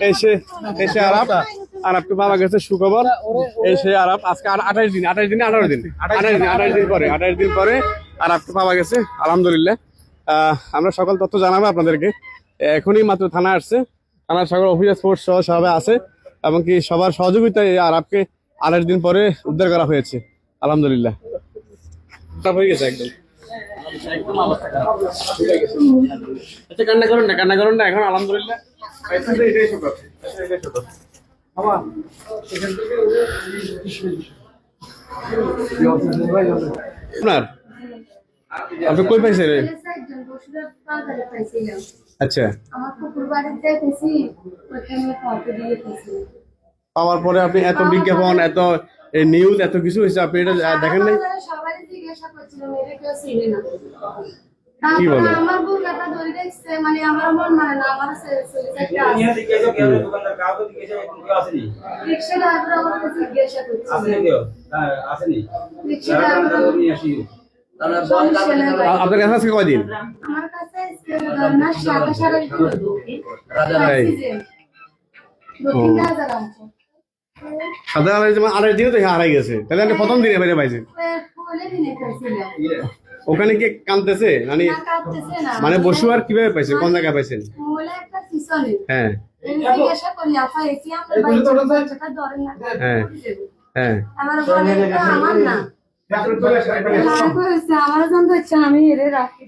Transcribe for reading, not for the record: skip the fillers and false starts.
এসে এসে আরাপকে পাওয়া গেছে সুখবর। এসে আরাপ আজকে 28 দিন 28 দিন পরে আরাপকে পাওয়া গেছে আলহামদুলিল্লাহ। আমরা সকল তথ্য জানাবো আপনাদেরকে। এখনই মাত্র থানা আসছে, থানার সকল অফিসার ফোর্স সহ সবাই আছে এবং কি সবার সহযোগিতায় আরাপকে 28 দিন পরে উদ্ধার করা হয়েছে আলহামদুলিল্লাহ। হয়ে গেছে একদম আচ্ছা, কান্না করুন না এখন আলহামদুলিল্লাহ। আপনার আপনি কই পাইছেন রে? আচ্ছা, পাওয়ার পরে আপনি এত বিজ্ঞাপন, এত নিউজ, এত কিছু হয়েছে, আপনি এটা দেখেন নাই? কি বলে আমার বউ কথা ধরে দেখছে, মানে আমার মন মানে না, আমার রিক্সা ড্রাইভার আমার কাছে জিজ্ঞাসা করছে রিক্সা ড্রাইভার আপনার কাছে আজকে কয়দিন? আমার কাছে না সারা সাধারণ 28 দিনে তো হারাই গেছে, তাহলে আপনি প্রথম দিনে বাইরে পাইছেন। ওখানে কি কাঁদতেছে মানে? মানে বসুয়ার কিভাবে পাইছেন, কোন জায়গায় পাইছেন? হ্যাঁ হ্যাঁ আমার না আমার জানতে হচ্ছে, আমি এর রাখি